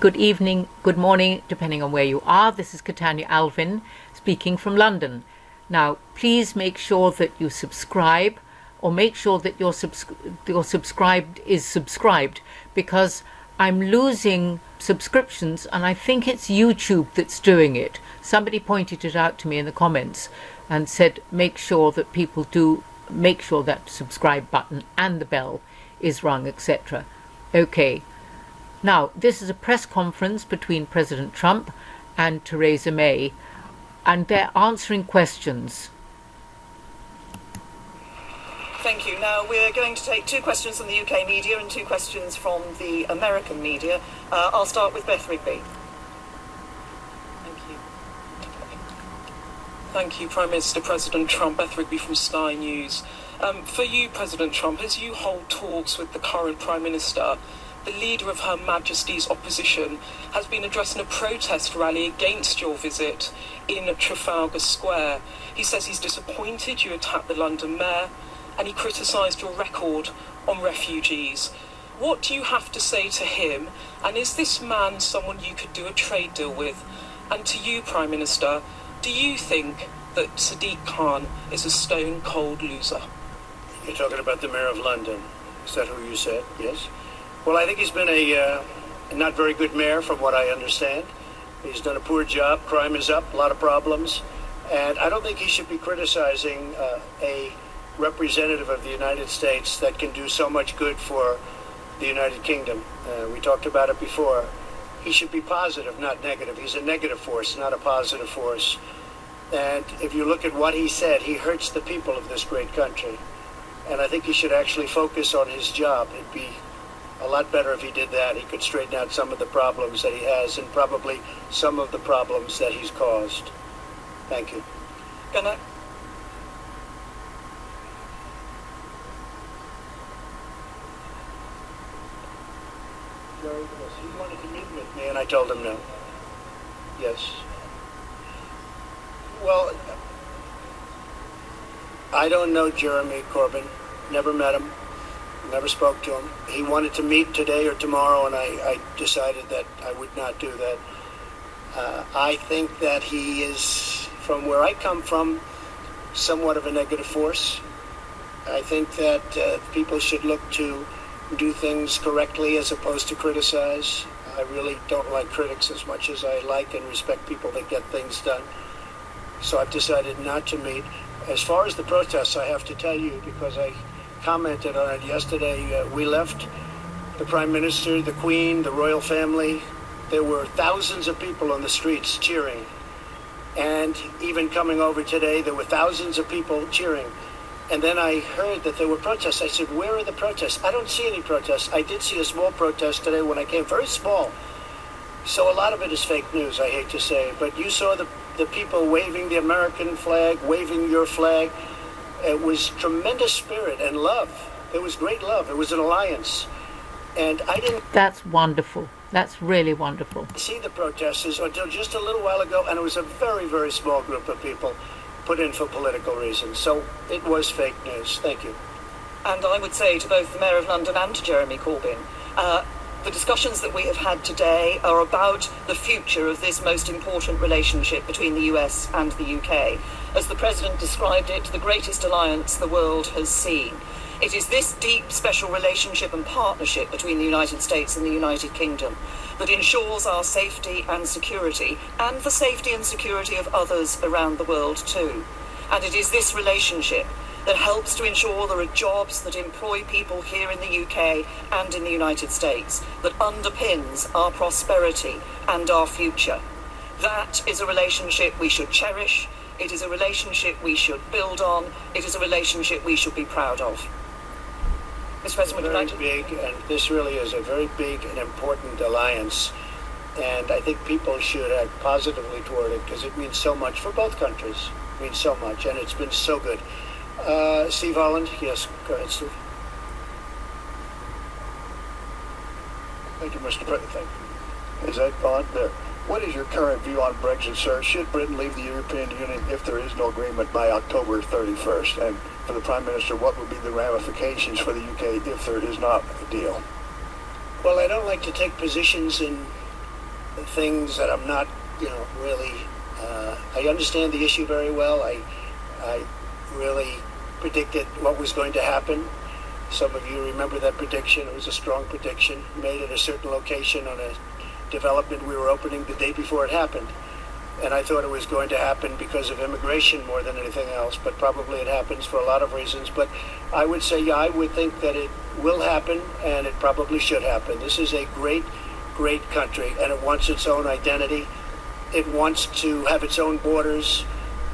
Good evening, good morning, depending on where you are. This is Catania Alvin speaking from London. Now, please make sure that you subscribe, or make sure that your subscribed is subscribed, because I'm losing subscriptions and I think it's YouTube that's doing it. Somebody pointed it out to me in the comments and said make sure that people do make sure that subscribe button and the bell is rung, etc. Okay. Now, this is a press conference between President Trump and Theresa May, and they're answering questions. Thank you. Now, we're going to take 2 questions from the UK media and 2 questions from the American media. I'll start with Beth Rigby. Thank you. Thank you, Prime Minister President Trump. Beth Rigby from Sky News. For you, President Trump, as you hold talks with the current Prime Minister, the leader of Her Majesty's opposition has been addressing a protest rally against your visit in Trafalgar Square. He says he's disappointed you attacked the London mayor, and he criticised your record on refugees. What do you have to say to him, and is this man someone you could do a trade deal with? And to you, Prime Minister, do you think that Sadiq Khan is a stone-cold loser? You're talking about the Mayor of London. Is that who you said? Yes? Well, I think he's been a not very good mayor, from what I understand. He's done a poor job. Crime is up, a lot of problems. And I don't think he should be criticizing a representative of the United States that can do so much good for the United Kingdom. We talked about it before. He should be positive, not negative. He's a negative force, not a positive force. And if you look at what he said, he hurts the people of this great country. And I think he should actually focus on his job. It'd be a lot better if he did that. He could straighten out some of the problems that he has, and probably some of the problems that he's caused. Thank you. Gunnar? He wanted to meet with me, and I told him no. Yes. Well, I don't know Jeremy Corbyn. Never met him. Never spoke to him. He wanted to meet today or tomorrow, and I decided that I would not do that. I think that he is, from where I come from, somewhat of a negative force. I think that people should look to do things correctly as opposed to criticize. I really don't like critics as much as I like and respect people that get things done. So I've decided not to meet. As far as the protests, I have to tell you, because I commented on it yesterday, we left, the Prime Minister, the Queen, the royal family. There were thousands of people on the streets cheering. And even coming over today, there were thousands of people cheering. And then I heard that there were protests. I said, where are the protests? I don't see any protests. I did see a small protest today when I came, very small. So a lot of it is fake news, I hate to say. But you saw the people waving the American flag, waving your flag. It was tremendous spirit and love. It was great love. It was an alliance. And I didn't... That's wonderful. That's really wonderful. ...see the protesters until just a little while ago, and it was a very, very small group of people put in for political reasons. So it was fake news. Thank you. And I would say to both the Mayor of London and to Jeremy Corbyn, the discussions that we have had today are about the future of this most important relationship between the US and the UK. As the President described it, the greatest alliance the world has seen. It is this deep, special relationship and partnership between the United States and the United Kingdom that ensures our safety and security, and the safety and security of others around the world too. And it is this relationship that helps to ensure there are jobs that employ people here in the UK and in the United States, that underpins our prosperity and our future. That is a relationship we should cherish. It is a relationship we should build on. It is a relationship we should be proud of. Mr. President, would you like to... Very big, and this really is a very big and important alliance. And I think people should act positively toward it, because it means so much for both countries. It means so much, and it's been so good. Steve Holland, yes, go ahead, Steve. Thank you, Mr. President. Is that on? What is your current view on Brexit, sir? Should Britain leave the European Union if there is no agreement by October 31st? And for the Prime Minister, what would be the ramifications for the UK if there is not a deal? Well, I don't like to take positions in things that I'm not, really. I understand the issue very well. I really predicted what was going to happen. Some of you remember that prediction. It was a strong prediction made at a certain location on a development we were opening the day before it happened. And I thought it was going to happen because of immigration more than anything else, but probably it happens for a lot of reasons. But I would say, yeah, I would think that it will happen, and it probably should happen. This is a great, great country, and it wants its own identity. It wants to have its own borders.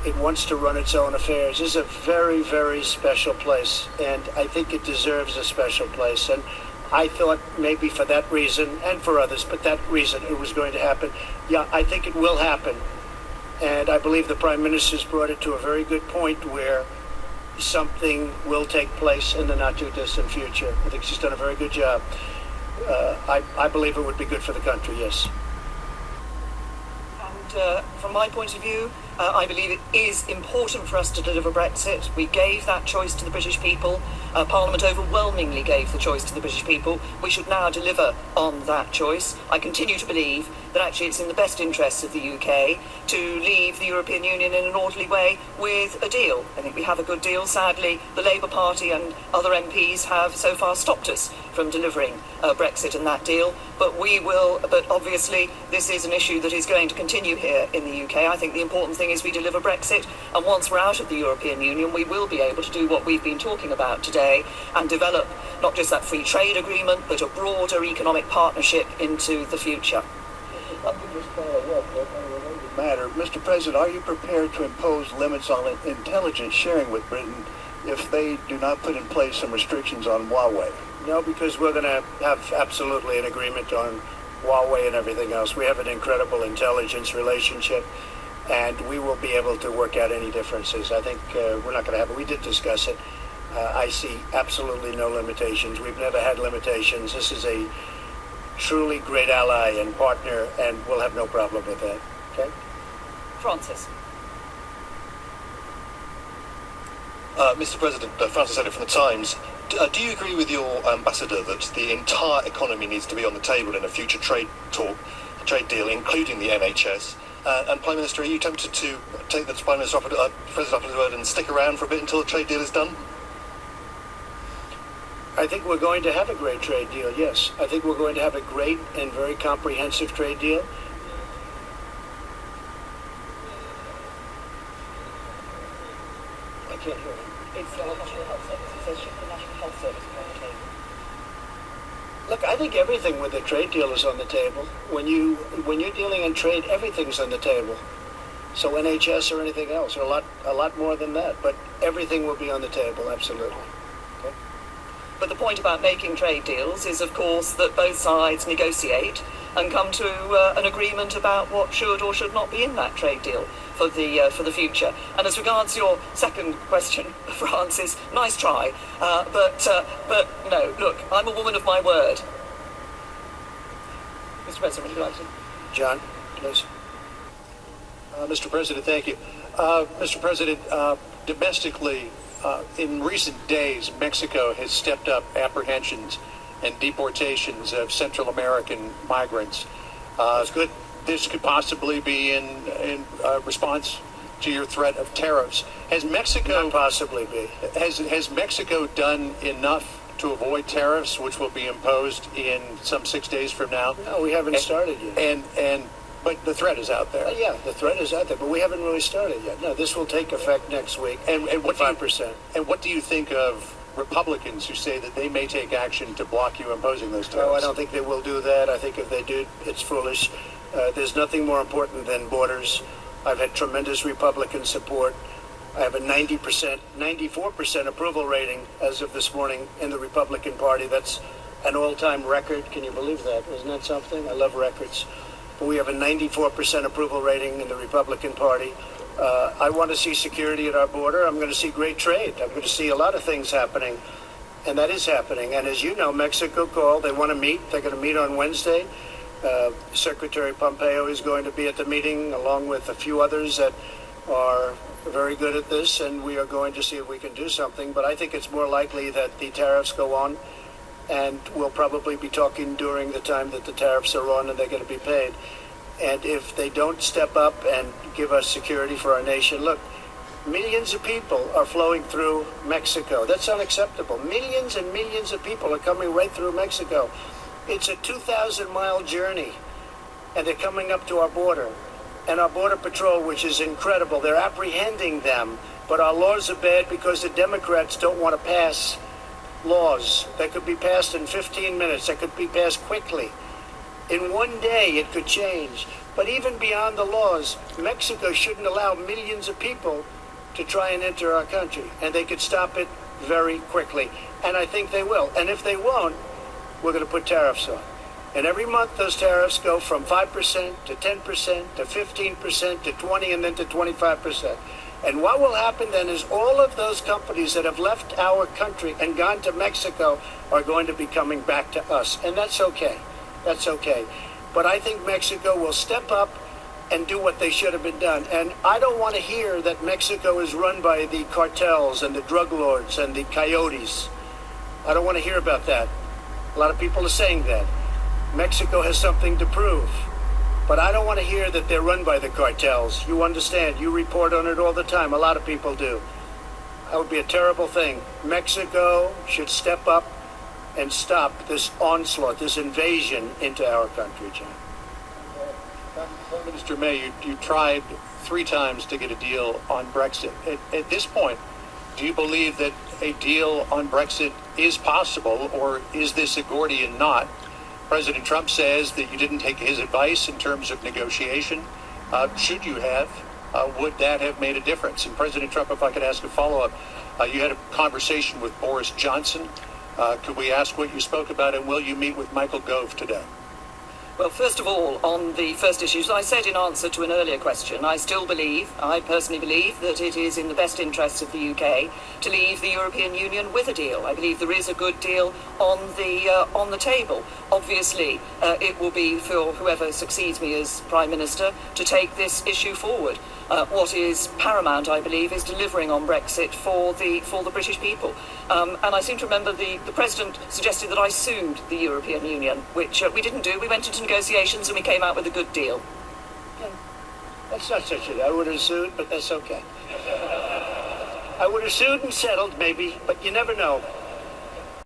It wants to run its own affairs. This is a very, very special place, and I think it deserves a special place. And I thought maybe for that reason, and for others, but that reason it was going to happen. Yeah, I think it will happen. And I believe the Prime Minister's brought it to a very good point where something will take place in the not-too-distant future. I think she's done a very good job. I believe it would be good for the country, yes. And from my point of view, I believe it is important for us to deliver Brexit. We gave that choice to the British people. Parliament overwhelmingly gave the choice to the British people. We should now deliver on that choice. I continue to believe that actually it's in the best interests of the UK to leave the European Union in an orderly way with a deal. I think we have a good deal. Sadly, the Labour Party and other MPs have so far stopped us from delivering Brexit and that deal. But we will, but obviously this is an issue that is going to continue here in the UK. I think the important thing is we deliver Brexit, and once we're out of the European Union, we will be able to do what we've been talking about today and develop not just that free trade agreement, but a broader economic partnership into the future. Matter. Mr. President, are you prepared to impose limits on intelligence sharing with Britain if they do not put in place some restrictions on Huawei? No, because we're going to have absolutely an agreement on Huawei and everything else. We have an incredible intelligence relationship, and we will be able to work out any differences. I think we're not going to have it. We did discuss it. I see absolutely no limitations. We've never had limitations. This is a truly great ally and partner, and we'll have no problem with that. Okay? Francis. Mr. President, Francis Elliott from The Times. Do you agree with your ambassador that the entire economy needs to be on the table in a future trade deal, including the NHS? And Prime Minister, are you tempted to take the Prime Minister President up his word and stick around for a bit until the trade deal is done? I think we're going to have a great trade deal, yes. I think we're going to have a great and very comprehensive trade deal. I can't hear you. It's the National Health Service. It says the National Health Service is on the table. Look, I think everything with the trade deal is on the table. When you're dealing in trade, everything's on the table. So NHS or anything else, or a lot more than that. But everything will be on the table, absolutely. Okay? But the point about making trade deals is, of course, that both sides negotiate and come to an agreement about what should or should not be in that trade deal for the future. And as regards your second question, Francis, nice try, but no. Look, I'm a woman of my word. Mr. President, would you like to? John, please. Mr. President, thank you. Mr. President, domestically, in recent days, Mexico has stepped up apprehensions and deportations of Central American migrants. That's good. This could possibly be in response to your threat of tariffs. Has Mexico Not possibly be. has Mexico done enough to avoid tariffs, which will be imposed in some 6 days from now? No, we haven't started yet. But the threat is out there. Yeah, the threat is out there, but we haven't really started yet. No, this will take effect next week. And what 5%. And what do you think of Republicans who say that they may take action to block you imposing those tariffs? No, I don't think they will do that. I think if they do, it's foolish. There's nothing more important than borders. I've had tremendous Republican support. I have a 94% approval rating as of this morning in the Republican Party. That's an all-time record. Can you believe that? Isn't that something? I love records. But we have a 94% approval rating in the Republican Party. I want to see security at our border. I'm going to see great trade. I'm going to see a lot of things happening, and that is happening. And as you know, Mexico called. They want to meet. They're going to meet on Wednesday. Secretary Pompeo is going to be at the meeting, along with a few others that are very good at this, and we are going to see if we can do something. But I think it's more likely that the tariffs go on and we'll probably be talking during the time that the tariffs are on and they're going to be paid. And if they don't step up and give us security for our nation, look, millions of people are flowing through Mexico. That's unacceptable. Millions and millions of people are coming right through Mexico. It's a 2,000-mile journey, and they're coming up to our border. And our Border Patrol, which is incredible, they're apprehending them. But our laws are bad because the Democrats don't want to pass laws that could be passed in 15 minutes, that could be passed quickly. In one day, it could change. But even beyond the laws, Mexico shouldn't allow millions of people to try and enter our country. And they could stop it very quickly. And I think they will. And if they won't, we're going to put tariffs on. And every month, those tariffs go from 5% to 10% to 15% to 20% and then to 25%. And what will happen then is all of those companies that have left our country and gone to Mexico are going to be coming back to us. And that's okay. That's okay. But I think Mexico will step up and do what they should have been done. And I don't want to hear that Mexico is run by the cartels and the drug lords and the coyotes. I don't want to hear about that. A lot of people are saying that. Mexico has something to prove. But I don't want to hear that they're run by the cartels. You understand. You report on it all the time. A lot of people do. That would be a terrible thing. Mexico should step up and stop this onslaught, this invasion into our country, John. Prime Minister May, you tried 3 times to get a deal on Brexit. At this point, do you believe that a deal on Brexit is possible, or is this a Gordian knot? President Trump says that you didn't take his advice in terms of negotiation. Should you have? Would that have made a difference? And President Trump, if I could ask a follow-up, you had a conversation with Boris Johnson. Could we ask what you spoke about, and will you meet with Michael Gove today? Well, first of all, on the first issue, as I said in answer to an earlier question, I personally believe that it is in the best interests of the UK to leave the European Union with a deal. I believe there is a good deal on the table. Obviously, it will be for whoever succeeds me as Prime Minister to take this issue forward. What is paramount, I believe, is delivering on Brexit for the British people. And I seem to remember the President suggested that I sued the European Union, which we didn't do. We went into negotiations and we came out with a good deal. Yeah. That's not such a... I would have sued, but that's okay. I would have sued and settled, maybe, but you never know.